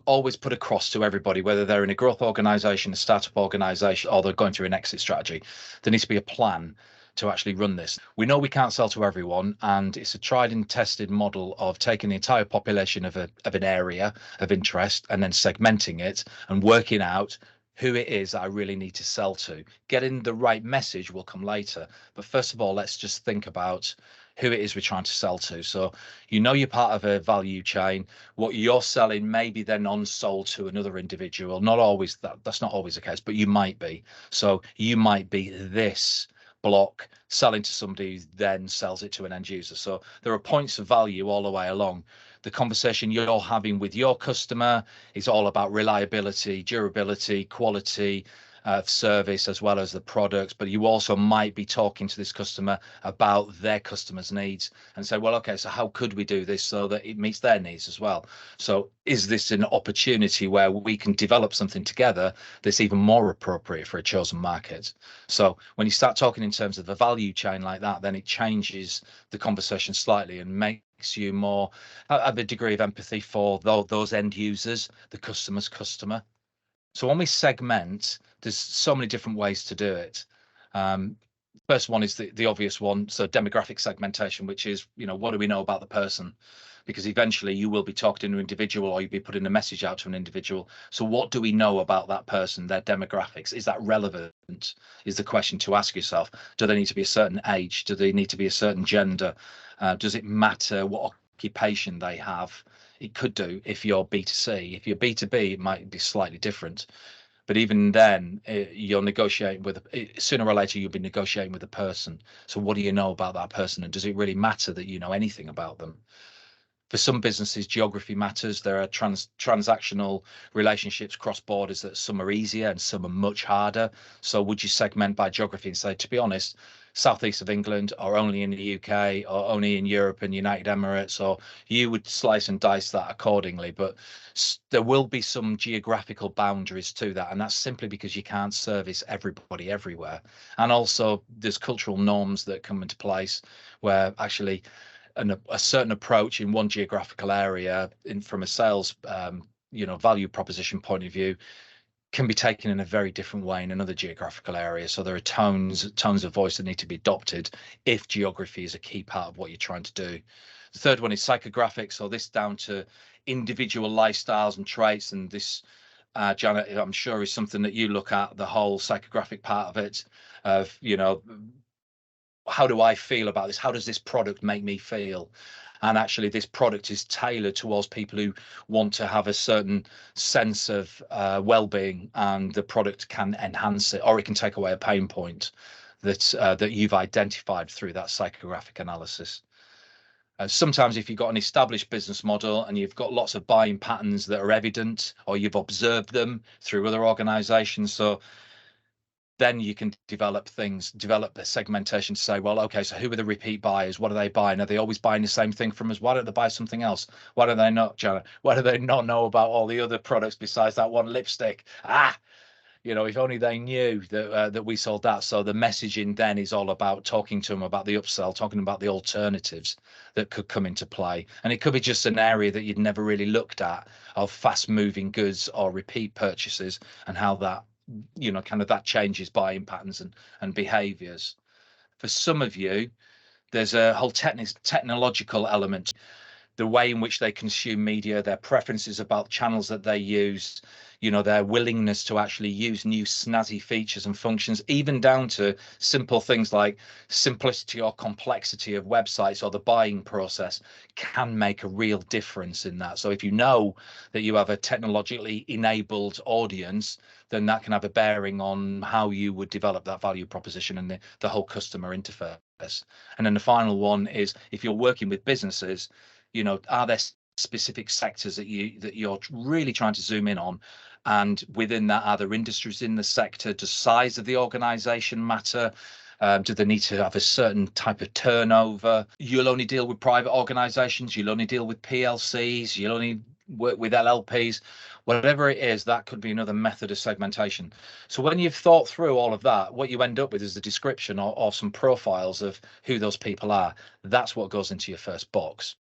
always put across to everybody, whether they're in a growth organization, a startup organization, or they're going through an exit strategy. There needs to be a plan to actually run this. We know we can't sell to everyone, and it's a tried and tested model of taking the entire population of an area of interest and then segmenting it and working out who it is that I really need to sell to. Getting the right message will come later. But first of all, let's just think about who it is we're trying to sell to. So you're part of a value chain. What you're selling may be then on sold to another individual. Not always that's not always the case, but you might be. So you might be this block selling to somebody who then sells it to an end user. So there are points of value all the way along. The conversation you're having with your customer is all about reliability, durability, quality of service, as well as the products. But you also might be talking to this customer about their customers' needs and say, well, okay, so how could we do this so that it meets their needs as well? So is this an opportunity where we can develop something together that's even more appropriate for a chosen market? So when you start talking in terms of the value chain like that, then it changes the conversation slightly and makes you more have a degree of empathy for those end users, the customer's customer. So when we segment, there's so many different ways to do it. First one is the obvious one. So demographic segmentation, which is, what do we know about the person? Because eventually you will be talking to an individual or you'll be putting a message out to an individual. So what do we know about that person, their demographics? Is that relevant? Is the question to ask yourself. Do they need to be a certain age? Do they need to be a certain gender? Does it matter what occupation they have? It could do if you're B2C. If you're B2B, it might be slightly different. But even then, you're negotiating with, sooner or later, you'll be negotiating with a person. So what do you know about that person? And does it really matter that you know anything about them? For some businesses, geography matters. There are transactional relationships cross borders that some are easier and some are much harder. So would you segment by geography and say, to be honest, southeast of England or only in the UK or only in Europe and United Emirates, or you would slice and dice that accordingly. But there will be some geographical boundaries to that. And that's simply because you can't service everybody everywhere. And also there's cultural norms that come into place where actually a certain approach in one geographical area from a sales value proposition point of view can be taken in a very different way in another geographical area. So there are tones of voice that need to be adopted if geography is a key part of what you're trying to do. The third one is psychographic. So this down to individual lifestyles and traits. And this, Janet, I'm sure is something that you look at, the whole psychographic part of it, of, how do I feel about this? How does this product make me feel? And actually, this product is tailored towards people who want to have a certain sense of well-being, and the product can enhance it, or it can take away a pain point that you've identified through that psychographic analysis. Sometimes if you've got an established business model and you've got lots of buying patterns that are evident, or you've observed them through other organizations, so then you can develop a segmentation to say, well, okay, so who are the repeat buyers? What are they buying? Are they always buying the same thing from us? Why don't they buy something else? Why do they not, Janet? Why do they not know about all the other products besides that one lipstick? If only they knew that we sold that. So the messaging then is all about talking to them about the upsell, talking about the alternatives that could come into play. And it could be just an area that you'd never really looked at, of fast moving goods or repeat purchases, and how that kind of that changes buying patterns and behaviors. For some of you, there's a whole technological element, the way in which they consume media, their preferences about channels that they use, their willingness to actually use new snazzy features and functions, even down to simple things like simplicity or complexity of websites or the buying process, can make a real difference in that. So if you know that you have a technologically enabled audience, then that can have a bearing on how you would develop that value proposition and the whole customer interface. And then the final one is, if you're working with businesses, are there specific sectors that you're really trying to zoom in on? And within that, are there industries in the sector? Does size of the organization matter? Do they need to have a certain type of turnover? You'll only deal with private organizations. You'll only deal with PLCs. You'll only work with LLPs. Whatever it is, that could be another method of segmentation. So when you've thought through all of that, what you end up with is a description or some profiles of who those people are. That's what goes into your first box.